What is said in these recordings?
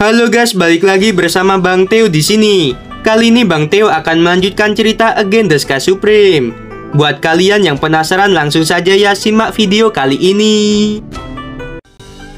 Halo guys, balik lagi bersama Bang Theo di sini. Kali ini Bang Theo akan melanjutkan cerita Again the Sky Supreme. Buat kalian yang penasaran, langsung saja ya simak video kali ini.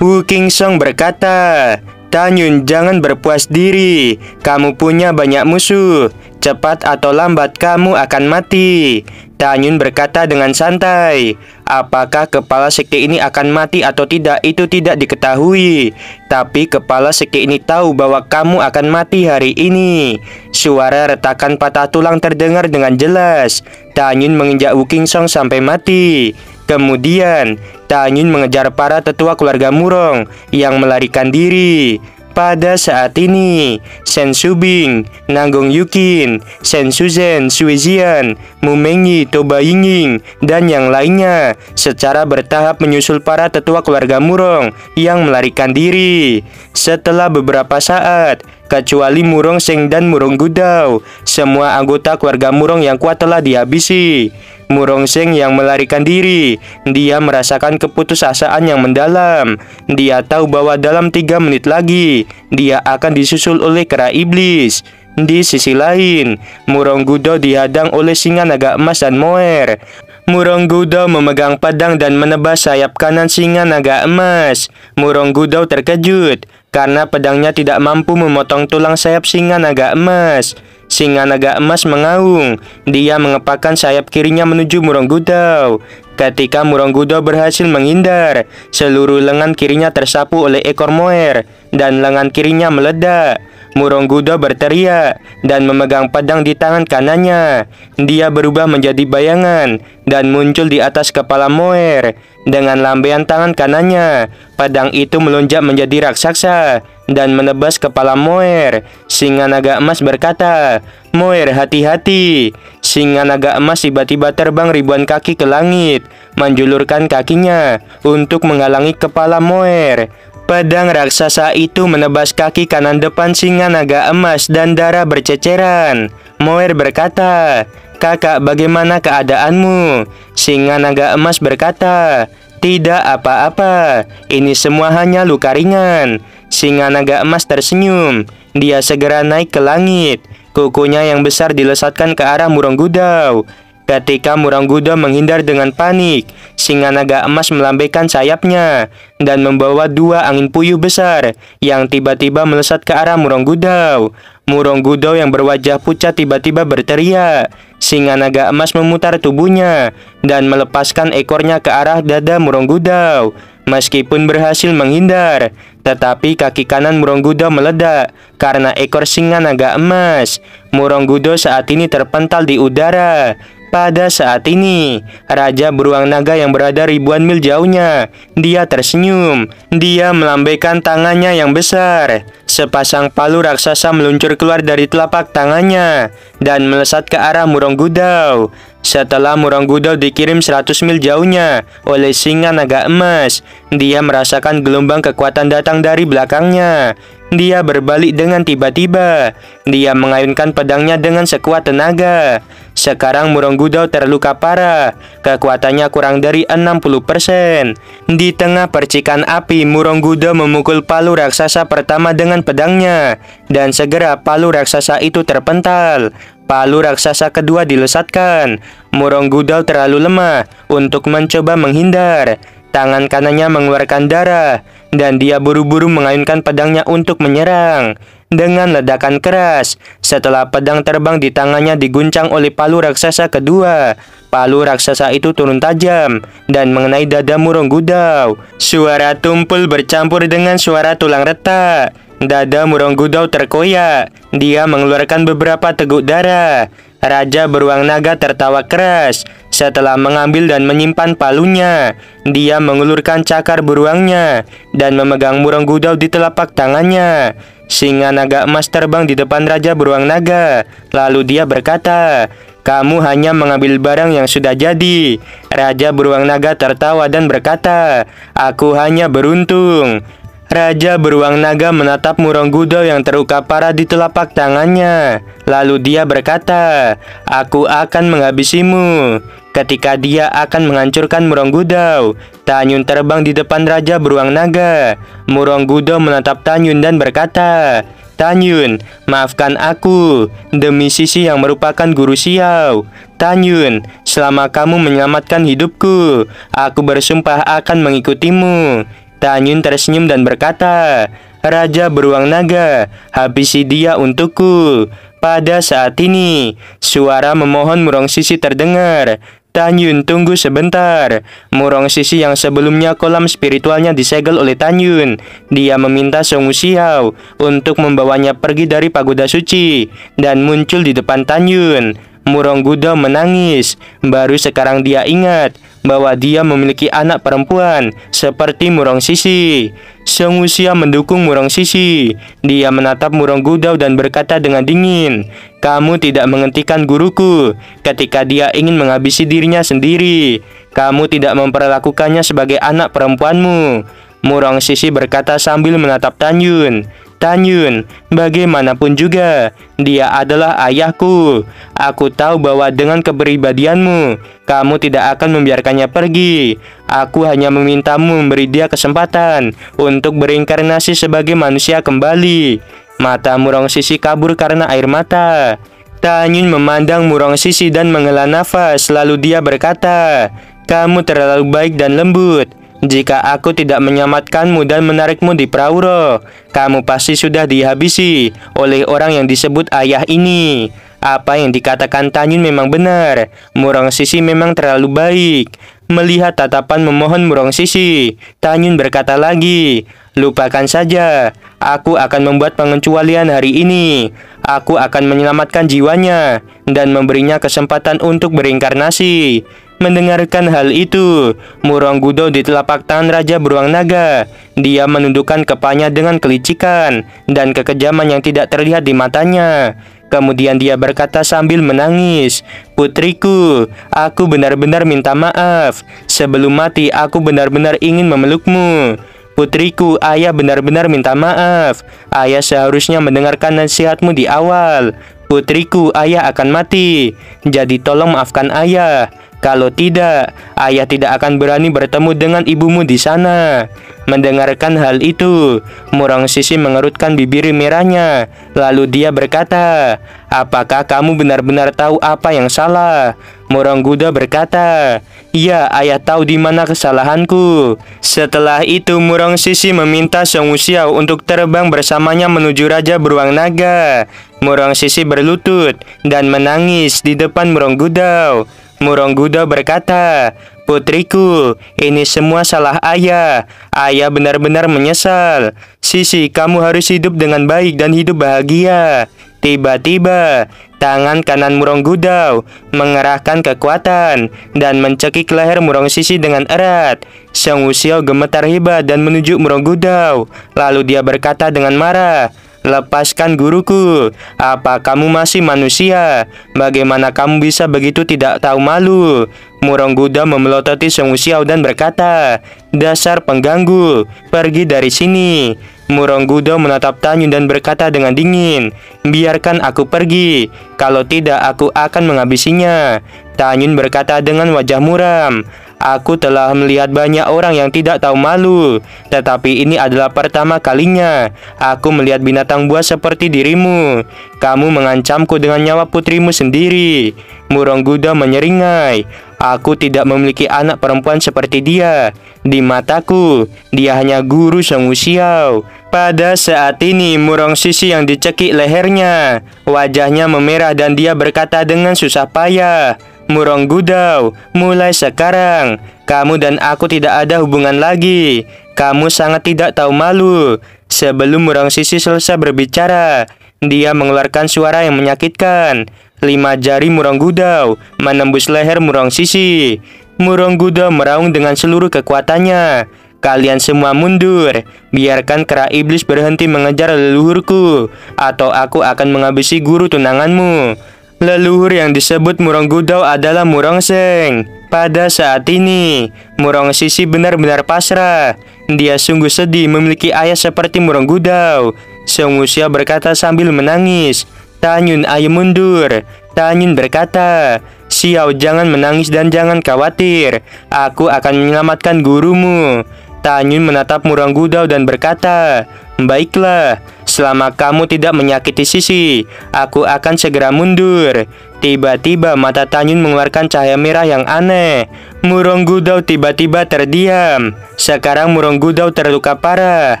Wu Qingsong berkata, "Tanyun, jangan berpuas diri. Kamu punya banyak musuh. Cepat atau lambat kamu akan mati." Tanyun berkata dengan santai, "Apakah kepala sekte ini akan mati atau tidak itu tidak diketahui. Tapi kepala sekte ini tahu bahwa kamu akan mati hari ini." Suara retakan patah tulang terdengar dengan jelas. Tanyun menginjak Wu Qingsong sampai mati. Kemudian, Tanyun mengejar para tetua keluarga Murong yang melarikan diri. Pada saat ini, Shen Shubing, Nanggong Yukin, Shen Shuzhen, Sui Zian, Mu Mengyi, Toba Yingying, dan yang lainnya secara bertahap menyusul para tetua keluarga Murong yang melarikan diri. Setelah beberapa saat, kecuali Murong Sheng dan Murong Gudao, semua anggota keluarga Murong yang kuat telah dihabisi. Murong Sheng yang melarikan diri, dia merasakan keputusasaan yang mendalam. Dia tahu bahwa dalam 3 menit lagi, dia akan disusul oleh kera iblis. Di sisi lain, Murong Gudao dihadang oleh singa naga emas dan Moer. Murong Gudao memegang pedang dan menebas sayap kanan singa naga emas. Murong Gudao terkejut karena pedangnya tidak mampu memotong tulang sayap singa naga emas. Singa naga emas mengaung. Dia mengepakkan sayap kirinya menuju Murong Gudao. Ketika Murong Gudao berhasil menghindar, seluruh lengan kirinya tersapu oleh ekor Moer dan lengan kirinya meledak. Murong Gudao berteriak dan memegang pedang di tangan kanannya. Dia berubah menjadi bayangan dan muncul di atas kepala Moer. Dengan lambaian tangan kanannya, pedang itu melonjak menjadi raksasa dan menebas kepala Moer. Singa naga emas berkata, "Moer, hati-hati." Singa naga emas tiba-tiba terbang ribuan kaki ke langit, menjulurkan kakinya untuk menghalangi kepala Moer. Pedang raksasa itu menebas kaki kanan depan singa naga emas dan darah berceceran. Moer berkata, "Kakak, bagaimana keadaanmu?" Singa naga emas berkata, "Tidak apa-apa, ini semua hanya luka ringan." Singa naga emas tersenyum. Dia segera naik ke langit. Kukunya yang besar dilesatkan ke arah Murong Gudao. Ketika Murong Gudao menghindar dengan panik, singa naga emas melambaikan sayapnya dan membawa 2 angin puyuh besar yang tiba-tiba melesat ke arah Murong Gudao. Murong Gudao yang berwajah pucat tiba-tiba berteriak. Singa naga emas memutar tubuhnya dan melepaskan ekornya ke arah dada Murong Gudao. Meskipun berhasil menghindar, tetapi kaki kanan Murong Gudao meledak karena ekor singa naga emas. Murong Gudao saat ini terpental di udara. Pada saat ini, Raja Beruang Naga yang berada ribuan mil jauhnya, dia tersenyum. Dia melambaikan tangannya yang besar. Sepasang palu raksasa meluncur keluar dari telapak tangannya dan melesat ke arah Murong Gudao. Setelah Murong Gudao dikirim 100 mil jauhnya oleh singa naga emas, dia merasakan gelombang kekuatan datang dari belakangnya. Dia berbalik dengan tiba-tiba. Dia mengayunkan pedangnya dengan sekuat tenaga. Sekarang Murong Gudao terluka parah. Kekuatannya kurang dari 60%. Di tengah percikan api, Murong Gudao memukul palu raksasa pertama dengan pedangnya. Dan segera palu raksasa itu terpental. Palu raksasa kedua dilesatkan. Murong Gudao terlalu lemah untuk mencoba menghindar. Tangan kanannya mengeluarkan darah, dan dia buru-buru mengayunkan pedangnya untuk menyerang. Dengan ledakan keras, setelah pedang terbang di tangannya diguncang oleh palu raksasa kedua, palu raksasa itu turun tajam dan mengenai dada Murong Gudao. Suara tumpul bercampur dengan suara tulang retak. Dada Murong Gudao terkoyak. Dia mengeluarkan beberapa teguk darah. Raja Beruang Naga tertawa keras. Setelah mengambil dan menyimpan palunya, dia mengulurkan cakar beruangnya dan memegang Murong Gudao di telapak tangannya. Singa naga emas terbang di depan Raja Beruang Naga. Lalu dia berkata, "Kamu hanya mengambil barang yang sudah jadi." Raja Beruang Naga tertawa dan berkata, "Aku hanya beruntung." Raja beruang naga menatap Murong Gudao yang terluka parah di telapak tangannya. Lalu dia berkata, "Aku akan menghabisimu." Ketika dia akan menghancurkan Murong Gudao, Tanyun terbang di depan Raja beruang naga. Murong Gudao menatap Tanyun dan berkata, "Tanyun, maafkan aku demi Sisi yang merupakan guru Xiao. Tanyun, selama kamu menyelamatkan hidupku, aku bersumpah akan mengikutimu." Tanyun tersenyum dan berkata, "Raja beruang naga, habisi dia untukku." Pada saat ini, suara memohon Murong Sisi terdengar. "Tanyun, tunggu sebentar." Murong Sisi yang sebelumnya kolam spiritualnya disegel oleh Tanyun. Dia meminta Song Xiao untuk membawanya pergi dari pagoda suci dan muncul di depan Tanyun. Murong Gudao menangis. Baru sekarang dia ingat bahwa dia memiliki anak perempuan seperti Murong Sisi. Song Xiao mendukung Murong Sisi. Dia menatap Murong Gudao dan berkata dengan dingin, "Kamu tidak menghentikan guruku ketika dia ingin menghabisi dirinya sendiri. Kamu tidak memperlakukannya sebagai anak perempuanmu." Murong Sisi berkata sambil menatap Tanyun, "Tanyun, bagaimanapun juga, dia adalah ayahku. Aku tahu bahwa dengan kepribadianmu, kamu tidak akan membiarkannya pergi. Aku hanya memintamu memberi dia kesempatan untuk berinkarnasi sebagai manusia kembali." Mata Murong Sisi kabur karena air mata. Tanyun memandang Murong Sisi dan menghela nafas, lalu dia berkata, "Kamu terlalu baik dan lembut. Jika aku tidak menyelamatkanmu dan menarikmu di perahu roh, kamu pasti sudah dihabisi oleh orang yang disebut ayah ini." Apa yang dikatakan Tanyun memang benar. Murong Sisi memang terlalu baik. Melihat tatapan memohon Murong Sisi, Tanyun berkata lagi, "Lupakan saja. Aku akan membuat pengecualian hari ini. Aku akan menyelamatkan jiwanya dan memberinya kesempatan untuk berinkarnasi." Mendengarkan hal itu, Murong Gudao di telapak tangan Raja Beruang Naga. Dia menundukkan kepalanya dengan kelicikan dan kekejaman yang tidak terlihat di matanya. Kemudian dia berkata sambil menangis, "Putriku, aku benar-benar minta maaf. Sebelum mati, aku benar-benar ingin memelukmu. Putriku, ayah benar-benar minta maaf. Ayah seharusnya mendengarkan nasihatmu di awal. Putriku, ayah akan mati. Jadi tolong maafkan ayah. Kalau tidak, ayah tidak akan berani bertemu dengan ibumu di sana." Mendengarkan hal itu, Murong Sisi mengerutkan bibir merahnya. Lalu dia berkata, "Apakah kamu benar-benar tahu apa yang salah?" Murong Gudao berkata, "Ya, ayah tahu di mana kesalahanku." Setelah itu, Murong Sisi meminta Song Xiao untuk terbang bersamanya menuju Raja Beruang Naga. Murong Sisi berlutut dan menangis di depan Murong Gudao. Murong Gudao berkata, "Putriku, ini semua salah ayah. Ayah benar-benar menyesal. Sisi, kamu harus hidup dengan baik dan hidup bahagia." Tiba-tiba, tangan kanan Murong Gudao mengerahkan kekuatan dan mencekik leher Murong Sisi dengan erat. Song Xiao gemetar hebat dan menunjuk Murong Gudao. Lalu dia berkata dengan marah, "Lepaskan guruku. Apa kamu masih manusia? Bagaimana kamu bisa begitu tidak tahu malu?" Murong Gudao memelototi Song Xiao dan berkata, "Dasar pengganggu, pergi dari sini." Murong Gudao menatap Tanyun dan berkata dengan dingin, "Biarkan aku pergi. Kalau tidak, aku akan menghabisinya." Tanyun berkata dengan wajah muram, "Aku telah melihat banyak orang yang tidak tahu malu, tetapi ini adalah pertama kalinya aku melihat binatang buas seperti dirimu. Kamu mengancamku dengan nyawa putrimu sendiri." Murong Gudao menyeringai, "Aku tidak memiliki anak perempuan seperti dia. Di mataku, dia hanya guru Song Xiao." Pada saat ini, Murong Sisi yang dicekik lehernya, wajahnya memerah dan dia berkata dengan susah payah, "Murong Gudao, mulai sekarang, kamu dan aku tidak ada hubungan lagi. Kamu sangat tidak tahu malu." Sebelum Murong Sisi selesai berbicara, dia mengeluarkan suara yang menyakitkan. 5 jari Murong Gudao menembus leher Murong Sisi. Murong Gudao meraung dengan seluruh kekuatannya, "Kalian semua mundur. Biarkan kera iblis berhenti mengejar leluhurku, atau aku akan menghabisi guru tunanganmu." Leluhur yang disebut Murong Gudao adalah Murong Seng. Pada saat ini, Murong Sisi benar-benar pasrah. Dia sungguh sedih memiliki ayah seperti Murong Gudao. Song Wuxiao berkata sambil menangis. Tanyun, ayo mundur. Tanyun berkata, Xiao, jangan menangis dan jangan khawatir. Aku akan menyelamatkan gurumu. Tanyun menatap Murong Gudao dan berkata, baiklah, selama kamu tidak menyakiti Sisi, aku akan segera mundur. Tiba-tiba mata Tanyun mengeluarkan cahaya merah yang aneh. Murong Gudao tiba-tiba terdiam. Sekarang Murong Gudao terluka parah,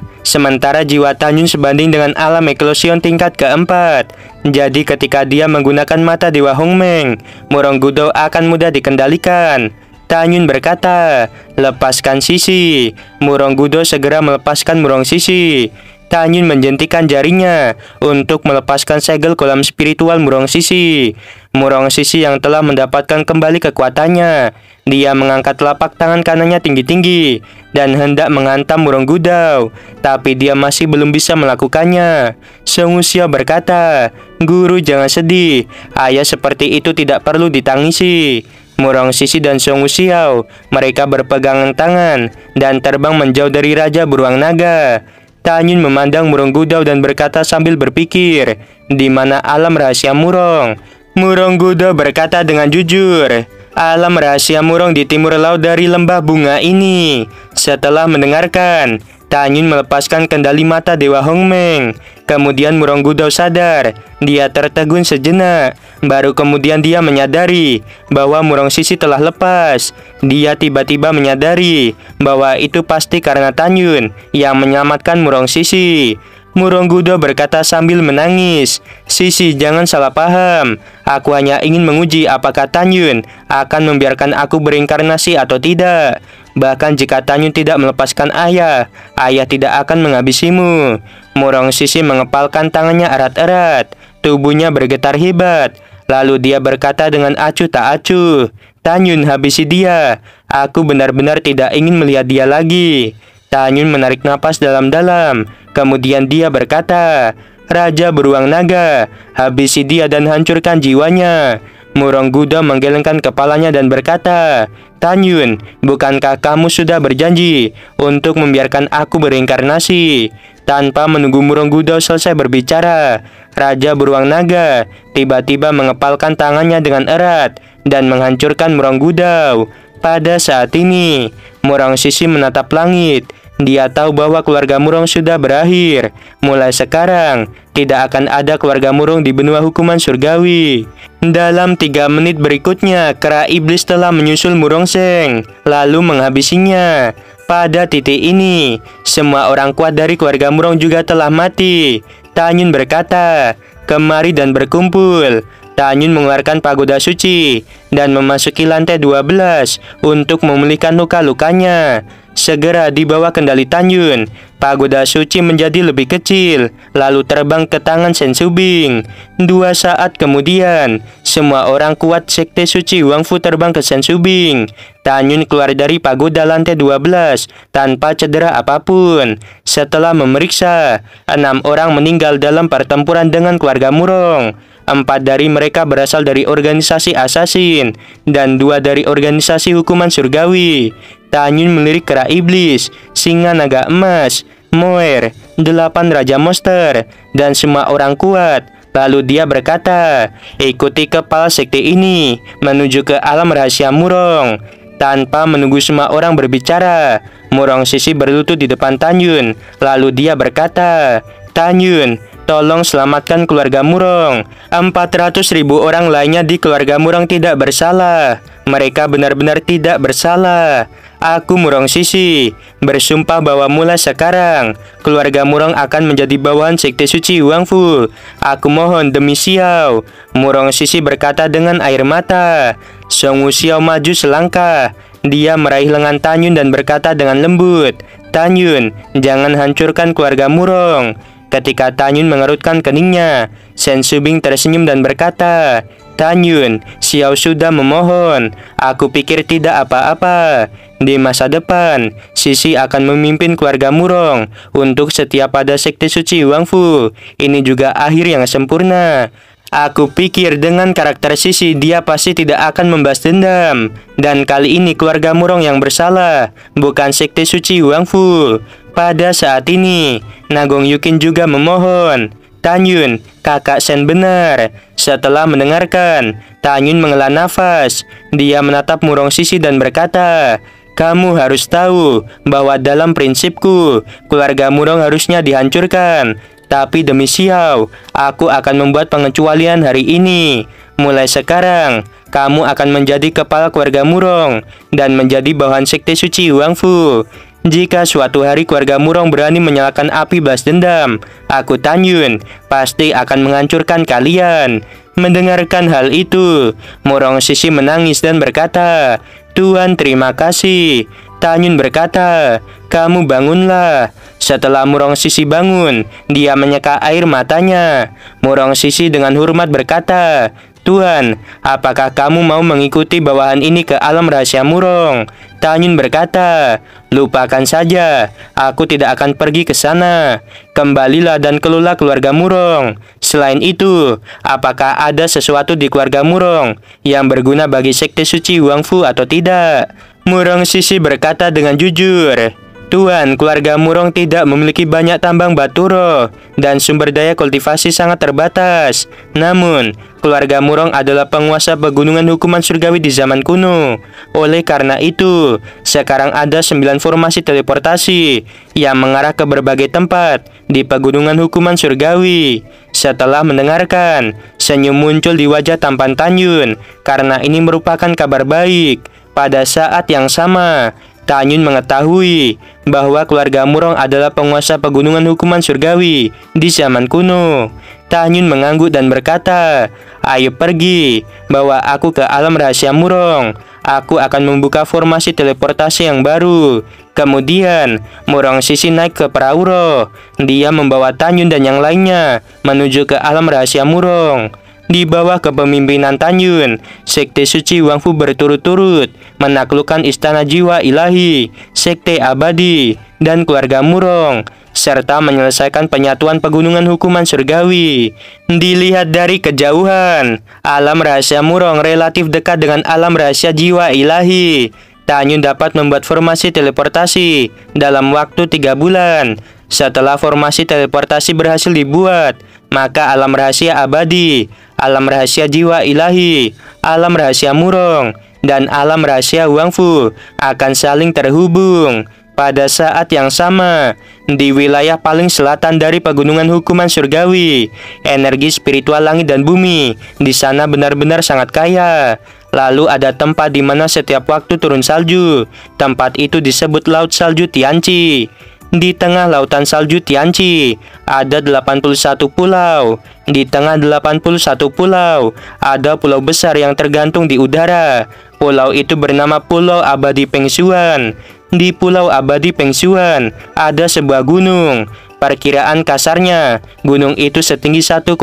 sementara jiwa Tanyun sebanding dengan alam eklosion tingkat keempat. Jadi ketika dia menggunakan mata Dewa Hongmeng, Murong Gudao akan mudah dikendalikan. Tanyun berkata, lepaskan Sisi. Murong Gudao segera melepaskan Murong Sisi. Tanyun menjentikan jarinya untuk melepaskan segel kolam spiritual Murong Sisi. Murong Sisi yang telah mendapatkan kembali kekuatannya. Dia mengangkat telapak tangan kanannya tinggi-tinggi dan hendak menghantam Murong Gudao, tapi dia masih belum bisa melakukannya. Song Wuxiao berkata, guru jangan sedih, ayah seperti itu tidak perlu ditangisi. Murong Sisi dan Song Wuxiao, mereka berpegangan tangan dan terbang menjauh dari Raja Beruang Naga. Tanyun memandang Murong Gudao dan berkata sambil berpikir, di mana alam rahasia Murong? Murong Gudao berkata dengan jujur, alam rahasia Murong di timur laut dari lembah bunga ini. Setelah mendengarkan, Tanyun melepaskan kendali mata Dewa Hongmeng. Kemudian Murong Gudao sadar. Dia tertegun sejenak. Baru kemudian dia menyadari bahwa Murong Sisi telah lepas. Dia tiba-tiba menyadari bahwa itu pasti karena Tanyun yang menyelamatkan Murong Sisi. Murong Gudao berkata sambil menangis, Sisi, jangan salah paham. Aku hanya ingin menguji apakah Tanyun akan membiarkan aku berinkarnasi atau tidak. Bahkan jika Tanyun tidak melepaskan ayah, ayah tidak akan menghabisimu. Murong Sisi mengepalkan tangannya erat-erat. Tubuhnya bergetar hebat. Lalu dia berkata dengan acuh tak acuh, Tanyun, habisi dia. Aku benar-benar tidak ingin melihat dia lagi. Tanyun menarik napas dalam-dalam. Kemudian dia berkata, Raja Beruang Naga, habisi dia dan hancurkan jiwanya. Murong Gudao menggelengkan kepalanya dan berkata, Tanyun, bukankah kamu sudah berjanji untuk membiarkan aku berinkarnasi? Tanpa menunggu Murong Gudao selesai berbicara, Raja Beruang Naga tiba-tiba mengepalkan tangannya dengan erat dan menghancurkan Murong Gudao. Pada saat ini, Murong Sisi menatap langit. Dia tahu bahwa keluarga Murong sudah berakhir. Mulai sekarang, tidak akan ada keluarga Murong di benua hukuman surgawi. Dalam 3 menit berikutnya, kera iblis telah menyusul Murong Seng, lalu menghabisinya. Pada titik ini, semua orang kuat dari keluarga Murong juga telah mati. Tanyun berkata, kemari dan berkumpul. Tanyun mengeluarkan pagoda suci dan memasuki lantai 12 untuk memulihkan luka-lukanya. Segera di bawah kendali Tanyun, pagoda suci menjadi lebih kecil, lalu terbang ke tangan Shen Shubing. 2 saat kemudian, semua orang kuat sekte suci Wangfu terbang ke Shen Shubing. Tanyun keluar dari pagoda lantai 12 tanpa cedera apapun. Setelah memeriksa, 6 orang meninggal dalam pertempuran dengan keluarga Murong. 4 dari mereka berasal dari organisasi Assassin dan 2 dari organisasi hukuman surgawi. Tanyun melirik kera iblis, singa naga emas, Moer, 8 raja monster, dan semua orang kuat. Lalu dia berkata, ikuti kepala sekte ini menuju ke alam rahasia Murong. Tanpa menunggu semua orang berbicara, Murong Sisi berlutut di depan Tanyun. Lalu dia berkata, Tanyun, tolong selamatkan keluarga Murong. 400.000 orang lainnya di keluarga Murong tidak bersalah. Mereka benar-benar tidak bersalah. Aku Murong Sisi bersumpah bahwa mulai sekarang keluarga Murong akan menjadi bawahan sekte suci Wangfu. Aku mohon demi Xiao. Murong Sisi berkata dengan air mata. Song Wuxiao maju selangkah. Dia meraih lengan Tanyun dan berkata dengan lembut, Tanyun, jangan hancurkan keluarga Murong. Ketika Tanyun mengerutkan keningnya, Shen Shubing tersenyum dan berkata, Tanyun, Xiao sudah memohon. Aku pikir tidak apa-apa. Di masa depan, Sisi akan memimpin keluarga Murong untuk setia pada sekte suci Wangfu. Ini juga akhir yang sempurna. Aku pikir dengan karakter Sisi dia pasti tidak akan membalas dendam. Dan kali ini keluarga Murong yang bersalah, bukan sekte suci Huangfu. Pada saat ini, Nagong Yukin juga memohon. Tanyun, kakak Sen benar. Setelah mendengarkan, Tanyun menghela nafas. Dia menatap Murong Sisi dan berkata, kamu harus tahu bahwa dalam prinsipku, keluarga Murong harusnya dihancurkan. Tapi demi Xiao, aku akan membuat pengecualian hari ini. Mulai sekarang, kamu akan menjadi kepala keluarga Murong dan menjadi bawahan sekte suci Huangfu. Jika suatu hari keluarga Murong berani menyalakan api balas dendam, aku Tanyun pasti akan menghancurkan kalian. Mendengarkan hal itu, Murong Sisi menangis dan berkata, Tuan terima kasih. Tanyun berkata, kamu bangunlah. Setelah Murong Sisi bangun, dia menyeka air matanya. Murong Sisi dengan hormat berkata, Tuan, apakah kamu mau mengikuti bawahan ini ke alam rahasia Murong? Tanyun berkata, lupakan saja, aku tidak akan pergi ke sana. Kembalilah dan kelola keluarga Murong. Selain itu, apakah ada sesuatu di keluarga Murong yang berguna bagi sekte suci Huangfu atau tidak? Murong Sisi berkata dengan jujur, Tuan, keluarga Murong tidak memiliki banyak tambang batu roh dan sumber daya kultivasi sangat terbatas. Namun, keluarga Murong adalah penguasa pegunungan hukuman surgawi di zaman kuno. Oleh karena itu, sekarang ada 9 formasi teleportasi yang mengarah ke berbagai tempat di pegunungan hukuman surgawi. Setelah mendengarkan, senyum muncul di wajah tampan Tanyun karena ini merupakan kabar baik. Pada saat yang sama, Tanyun mengetahui bahwa keluarga Murong adalah penguasa pegunungan hukuman surgawi di zaman kuno. Tanyun mengangguk dan berkata, ayo pergi, bawa aku ke alam rahasia Murong. Aku akan membuka formasi teleportasi yang baru. Kemudian, Murong Sisi naik ke perahu roh. Dia membawa Tanyun dan yang lainnya menuju ke alam rahasia Murong. Di bawah kepemimpinan Tanyun, sekte suci Huangfu berturut-turut menaklukkan istana jiwa ilahi, sekte abadi, dan keluarga Murong, serta menyelesaikan penyatuan pegunungan hukuman surgawi. Dilihat dari kejauhan, alam rahasia Murong relatif dekat dengan alam rahasia jiwa ilahi. Tanyun dapat membuat formasi teleportasi dalam waktu 3 bulan. Setelah formasi teleportasi berhasil dibuat, maka alam rahasia abadi, alam rahasia jiwa ilahi, alam rahasia Murong, dan alam rahasia Huangfu akan saling terhubung. Pada saat yang sama, di wilayah paling selatan dari pegunungan hukuman surgawi, energi spiritual langit dan bumi di sana benar-benar sangat kaya. Lalu ada tempat di mana setiap waktu turun salju. Tempat itu disebut Laut Salju Tianqi. Di tengah lautan salju Tianqi ada 81 pulau. Di tengah 81 pulau ada pulau besar yang tergantung di udara. Pulau itu bernama Pulau Abadi Pengsuan. Di Pulau Abadi Pengsuan ada sebuah gunung. Perkiraan kasarnya, gunung itu setinggi 1,8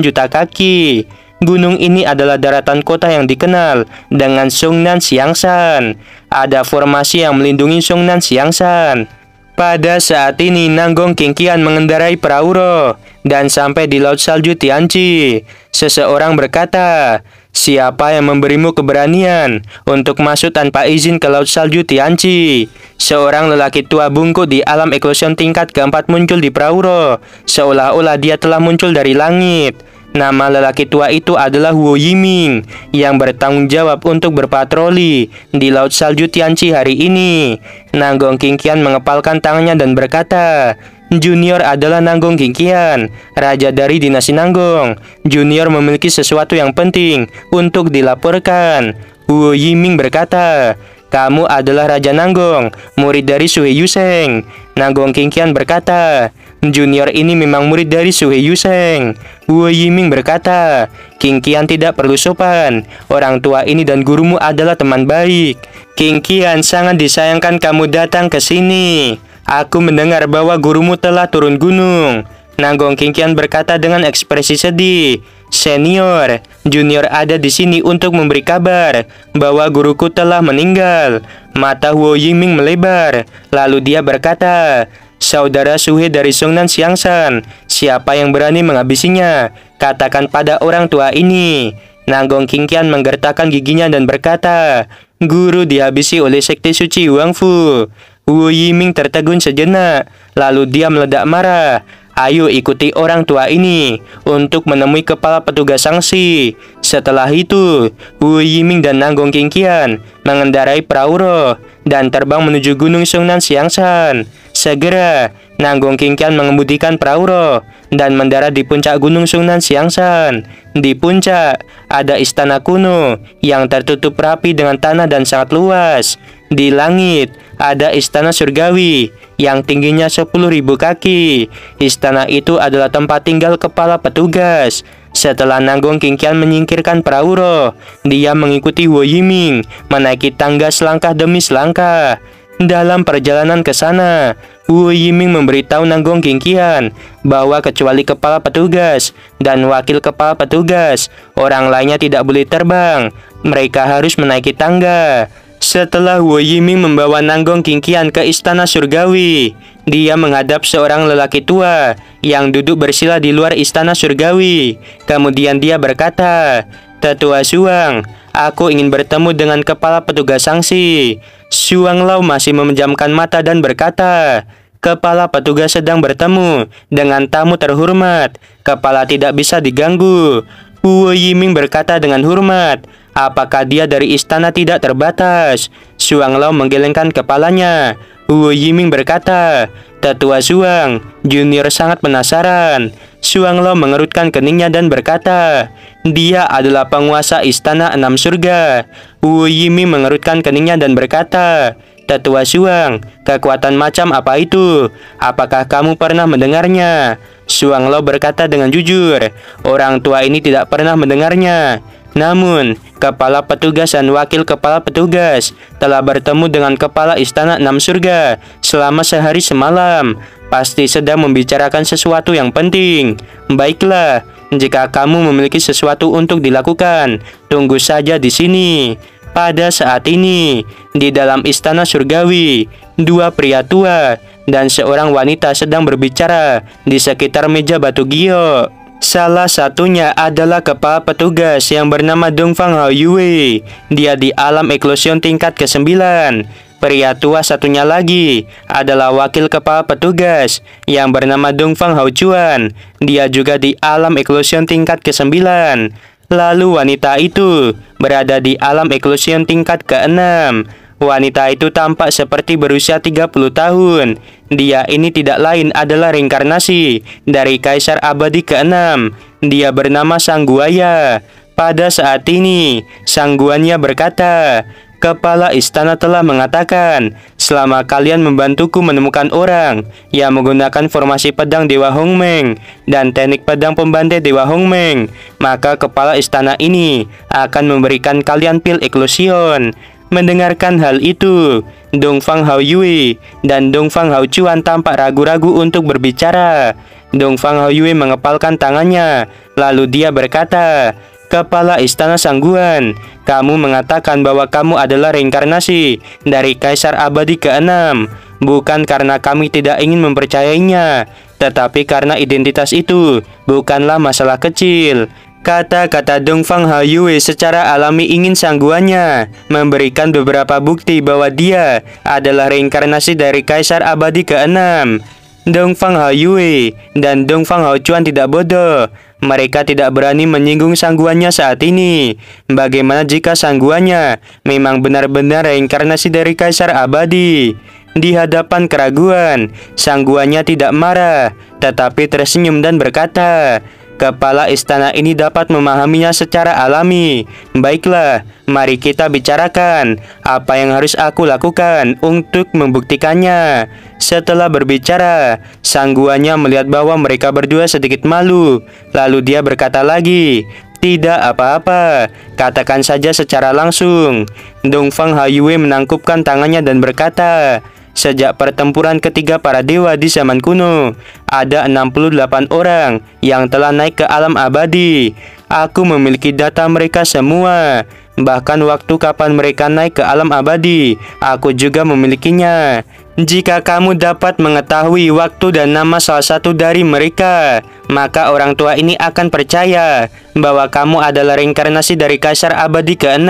juta kaki. Gunung ini adalah daratan kota yang dikenal dengan Songnan Xiangshan. Ada formasi yang melindungi Songnan Xiangshan. Pada saat ini, Nanggong Qingqian mengendarai perahu roh dan sampai di Laut Salju Tianqi. Seseorang berkata, siapa yang memberimu keberanian untuk masuk tanpa izin ke Laut Salju Tianqi? Seorang lelaki tua bungkuk di alam eklosion tingkat keempat muncul di perahu roh, seolah-olah dia telah muncul dari langit. Nama lelaki tua itu adalah Huo Yiming yang bertanggung jawab untuk berpatroli di Laut Salju Tianqi hari ini. Nanggong Qingqian mengepalkan tangannya dan berkata, Junior adalah Nanggong Qingqian, raja dari dinasti Nanggong. Junior memiliki sesuatu yang penting untuk dilaporkan. Huo Yiming berkata, kamu adalah Raja Nanggong, murid dari Su Yuseng. Nanggong Qingqian berkata, Junior ini memang murid dari Su Yuseng. Huo Yiming berkata, Qingqian tidak perlu sopan. Orang tua ini dan gurumu adalah teman baik. Qingqian, sangat disayangkan kamu datang ke sini. Aku mendengar bahwa gurumu telah turun gunung. Nanggong Qingqian berkata dengan ekspresi sedih. Senior, Junior ada di sini untuk memberi kabar bahwa guruku telah meninggal. Mata Huo Yiming melebar. Lalu dia berkata, Saudara Suhe dari Songnan Xiangshan, Siapa yang berani menghabisinya? Katakan pada orang tua ini. Nanggong Qingqian menggertakkan giginya dan berkata, guru dihabisi oleh sekte suci Wang Fu. Wu Yiming tertegun sejenak, lalu dia meledak marah. Ayo ikuti orang tua ini untuk menemui kepala petugas sanksi. Setelah itu, Wu Yiming dan Nanggong Qingqian mengendarai perahu roh dan terbang menuju Gunung Sungnan Xiangshan. Segera, Nanggong Qingqian mengemudikan perahu roh dan mendarat di puncak Gunung Sungnan Xiangshan. Di puncak, ada istana kuno yang tertutup rapi dengan tanah dan sangat luas. Di langit, ada istana surgawi yang tingginya 10.000 kaki. Istana itu adalah tempat tinggal kepala petugas. Setelah Nanggong Qingqian menyingkirkan perahu roh, dia mengikuti Wu Yiming menaiki tangga selangkah demi selangkah. Dalam perjalanan ke sana, Wu Yiming memberitahu Nanggong Qingqian bahwa kecuali kepala petugas dan wakil kepala petugas, orang lainnya tidak boleh terbang. Mereka harus menaiki tangga. Setelah Wu Yiming membawa Nanggong Qingqian ke istana surgawi, dia menghadap seorang lelaki tua yang duduk bersila di luar istana surgawi. Kemudian dia berkata, Tetua Shuang, aku ingin bertemu dengan kepala petugas sanksi. Shuang Lao masih memejamkan mata dan berkata, kepala petugas sedang bertemu dengan tamu terhormat. Kepala tidak bisa diganggu. Wu Yiming berkata dengan hormat, apakah dia dari istana tidak terbatas? Shuang Lao menggelengkan kepalanya. Wu Yiming berkata, Tetua Shuang, junior sangat penasaran. Shuang Lao mengerutkan keningnya dan berkata, dia adalah penguasa istana 6 surga. Wu Yiming mengerutkan keningnya dan berkata, Tetua Shuang, kekuatan macam apa itu? Apakah kamu pernah mendengarnya? Shuang Lao berkata dengan jujur, orang tua ini tidak pernah mendengarnya. Namun, kepala petugas dan wakil kepala petugas telah bertemu dengan kepala istana 6 surga selama sehari semalam. Pasti sedang membicarakan sesuatu yang penting. Baiklah, jika kamu memiliki sesuatu untuk dilakukan, tunggu saja di sini. Pada saat ini, di dalam istana surgawi, 2 pria tua dan seorang wanita sedang berbicara di sekitar meja batu giok. Salah satunya adalah kepala petugas yang bernama Dongfang Hao Yue. Dia di alam eklosion tingkat ke-9. Pria tua satunya lagi adalah wakil kepala petugas yang bernama Dongfang Hao Chuan. Dia juga di alam eklosion tingkat ke-9. Lalu wanita itu berada di alam eklosion tingkat ke-6. Wanita itu tampak seperti berusia 30 tahun. Dia ini tidak lain adalah reinkarnasi dari Kaisar Abadi ke-6. Dia bernama Sangguaya. Pada saat ini, Sangguanya berkata, kepala istana telah mengatakan, selama kalian membantuku menemukan orang yang menggunakan formasi pedang Dewa Hongmeng dan teknik pedang pembantai Dewa Hongmeng, maka kepala istana ini akan memberikan kalian pil eklosion. Mendengarkan hal itu, Dongfang Hao Yue dan Dongfang Hao Chuan tampak ragu-ragu untuk berbicara. Dongfang Hao Yue mengepalkan tangannya, lalu dia berkata, kepala istana Sangguan, kamu mengatakan bahwa kamu adalah reinkarnasi dari Kaisar Abadi ke-6, bukan karena kami tidak ingin mempercayainya, tetapi karena identitas itu bukanlah masalah kecil. Kata-kata Dongfang Hao Yue secara alami ingin Sangguannya memberikan beberapa bukti bahwa dia adalah reinkarnasi dari Kaisar Abadi ke-6. Dongfang Hao Yue dan Dongfang Hao Chuan tidak bodoh. Mereka tidak berani menyinggung Sangguannya saat ini. Bagaimana jika Sangguannya memang benar-benar reinkarnasi dari Kaisar Abadi? Di hadapan keraguan, Sangguannya tidak marah, tetapi tersenyum dan berkata, kepala istana ini dapat memahaminya secara alami. Baiklah, mari kita bicarakan apa yang harus aku lakukan untuk membuktikannya. Setelah berbicara, Sangguannya melihat bahwa mereka berdua sedikit malu. Lalu dia berkata lagi, tidak apa-apa, katakan saja secara langsung. Dongfang Hao Yue menangkupkan tangannya dan berkata, sejak pertempuran ketiga para dewa di zaman kuno, ada 68 orang yang telah naik ke alam abadi. Aku memiliki data mereka semua. Bahkan waktu kapan mereka naik ke alam abadi, aku juga memilikinya. Jika kamu dapat mengetahui waktu dan nama salah satu dari mereka, maka orang tua ini akan percaya bahwa kamu adalah reinkarnasi dari Kaisar Abadi ke-6.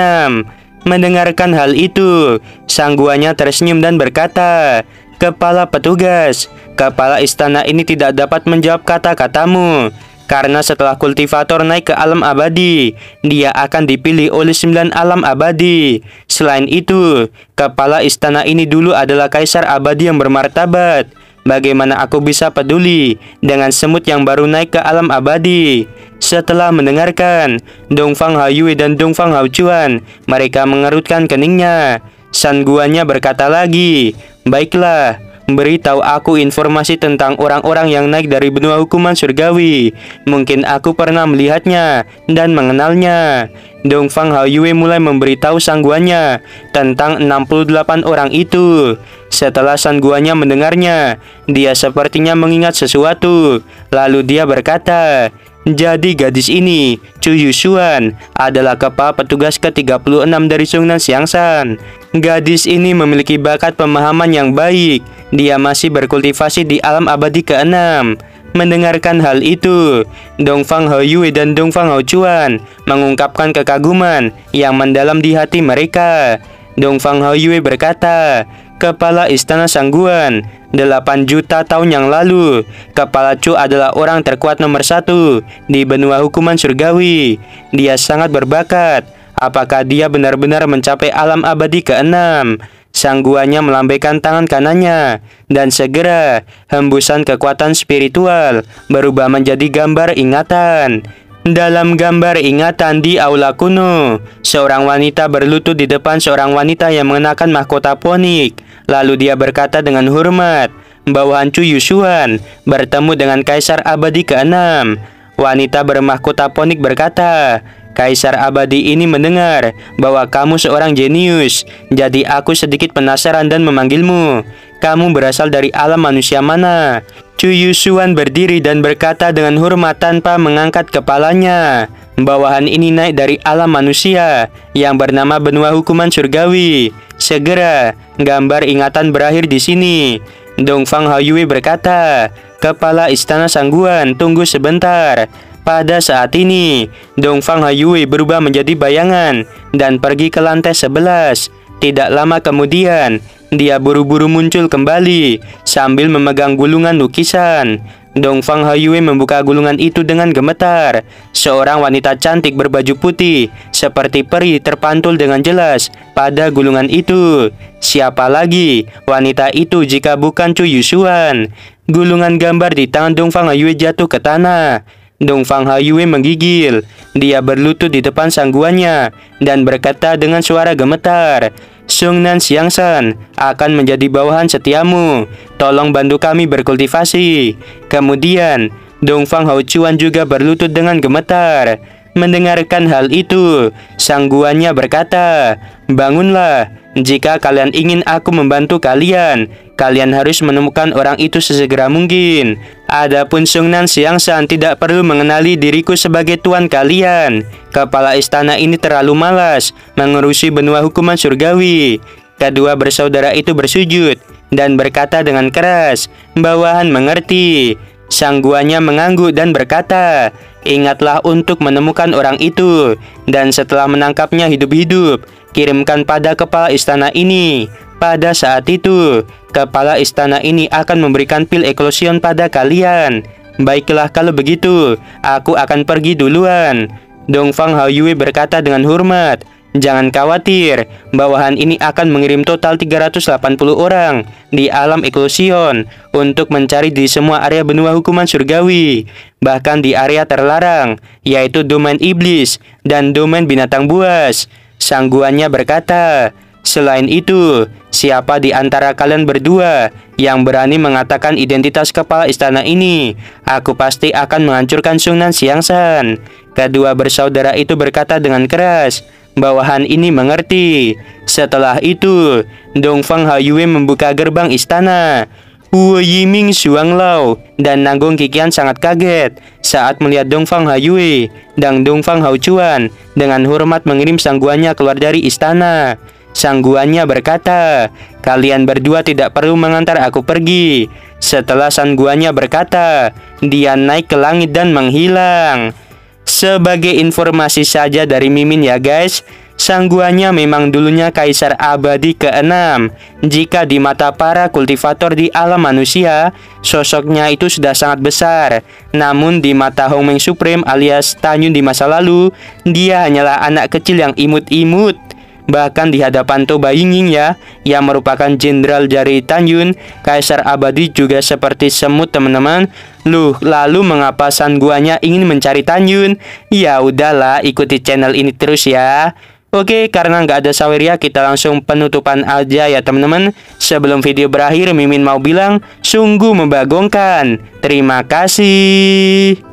Mendengarkan hal itu, sang guanya tersenyum dan berkata, "Kepala petugas, kepala istana ini tidak dapat menjawab kata-katamu. Karena setelah kultivator naik ke alam abadi, dia akan dipilih oleh 9 alam abadi. Selain itu, kepala istana ini dulu adalah Kaisar Abadi yang bermartabat. Bagaimana aku bisa peduli dengan semut yang baru naik ke alam abadi?" Setelah mendengarkan, Dongfang Haiyue dan Dongfang Haochuan, mereka mengerutkan keningnya. San guanya berkata lagi, "Baiklah, beritahu aku informasi tentang orang-orang yang naik dari benua hukuman surgawi. Mungkin aku pernah melihatnya dan mengenalnya." Dongfang Haiyue mulai memberitahu sang guanya tentang 68 orang itu. Setelah sang guanya mendengarnya, dia sepertinya mengingat sesuatu. Lalu dia berkata, "Jadi gadis ini, Chu Yushuan, adalah kepala petugas ke-36 dari Sungnan Xiangshan. Gadis ini memiliki bakat pemahaman yang baik. Dia masih berkultivasi di alam abadi ke-6. Mendengarkan hal itu, Dongfang Haiyue dan Dongfang Haochuan mengungkapkan kekaguman yang mendalam di hati mereka. Dongfang Haiyue berkata, "Kepala istana Sangguan, 8 juta tahun yang lalu, Kepala Chu adalah orang terkuat nomor 1 di benua hukuman surgawi. Dia sangat berbakat. Apakah dia benar-benar mencapai alam abadi ke-6? Sang guanya melambaikan tangan kanannya, dan segera hembusan kekuatan spiritual berubah menjadi gambar ingatan. Dalam gambar ingatan di aula kuno, seorang wanita berlutut di depan seorang wanita yang mengenakan mahkota ponik. Lalu dia berkata dengan hormat, "Bawahan Chu Yushuan bertemu dengan Kaisar Abadi ke-6. Wanita bermahkota ponik berkata, "Kaisar Abadi ini mendengar bahwa kamu seorang jenius. Jadi aku sedikit penasaran dan memanggilmu. Kamu berasal dari alam manusia mana?" Chu Yushuan berdiri dan berkata dengan hormat tanpa mengangkat kepalanya, "Bawahan ini naik dari alam manusia yang bernama benua hukuman surgawi." Segera, gambar ingatan berakhir di sini. Dongfang Haiyue berkata, "Kepala istana Sangguan, tunggu sebentar." Pada saat ini, Dongfang Haiyue berubah menjadi bayangan dan pergi ke lantai 11. Tidak lama kemudian, dia buru-buru muncul kembali sambil memegang gulungan lukisan. Dongfang Haiyue membuka gulungan itu dengan gemetar. Seorang wanita cantik berbaju putih seperti peri terpantul dengan jelas pada gulungan itu. Siapa lagi wanita itu jika bukan Chu Yushuan? Gulungan gambar di tangan Dongfang Haiyue jatuh ke tanah. Dongfang Haiyue menggigil. Dia berlutut di depan sangguannya dan berkata dengan suara gemetar, "Sungnan Xiangshan akan menjadi bawahan setiamu. Tolong bantu kami berkultivasi." Kemudian, Dongfang Haochuan juga berlutut dengan gemetar. Mendengarkan hal itu, sangguannya berkata, "Bangunlah. Jika kalian ingin aku membantu kalian, kalian harus menemukan orang itu sesegera mungkin. Adapun Sungnan Xiangshan tidak perlu mengenali diriku sebagai tuan kalian. Kepala istana ini terlalu malas mengurusi benua hukuman surgawi." Kedua bersaudara itu bersujud dan berkata dengan keras, "Bawahan mengerti." Sangguannya mengangguk dan berkata, "Ingatlah untuk menemukan orang itu, dan setelah menangkapnya hidup-hidup, kirimkan pada kepala istana ini. Pada saat itu, kepala istana ini akan memberikan pil eklosion pada kalian." "Baiklah kalau begitu, aku akan pergi duluan." Dongfang Haiyue berkata dengan hormat, "Jangan khawatir, bawahan ini akan mengirim total 380 orang di alam eklosion untuk mencari di semua area benua hukuman surgawi, bahkan di area terlarang, yaitu domain iblis dan domain binatang buas." Sangguannya berkata, "Selain itu, siapa di antara kalian berdua yang berani mengatakan identitas kepala istana ini, aku pasti akan menghancurkan Sungnan Xiangshan." Kedua bersaudara itu berkata dengan keras, "Bawahan ini mengerti." Setelah itu, Dongfang Haiyue membuka gerbang istana. Wu Yiming Suang Lao dan Nanggung Kikian sangat kaget saat melihat Dongfang Haiyue dan Dongfang Haucuan dengan hormat mengirim sang guanya keluar dari istana. Sang guanya berkata, "Kalian berdua tidak perlu mengantar aku pergi." Setelah sang guanya berkata, dia naik ke langit dan menghilang. Sebagai informasi saja dari Mimin ya guys, sang guanya memang dulunya kaisar abadi ke-6. Jika di mata para kultivator di alam manusia, sosoknya itu sudah sangat besar. Namun di mata Hongmeng Supreme alias Tanyun di masa lalu, dia hanyalah anak kecil yang imut-imut. Bahkan di hadapan Toba Yingying ya, yang merupakan jenderal dari Tanyun, kaisar abadi juga seperti semut teman-teman. Loh, lalu mengapa sang guanya ingin mencari Tanyun? Ya udahlah, ikuti channel ini terus ya. Oke, karena nggak ada saweria, kita langsung penutupan aja ya teman-teman. Sebelum video berakhir, Mimin mau bilang, sungguh membagongkan. Terima kasih.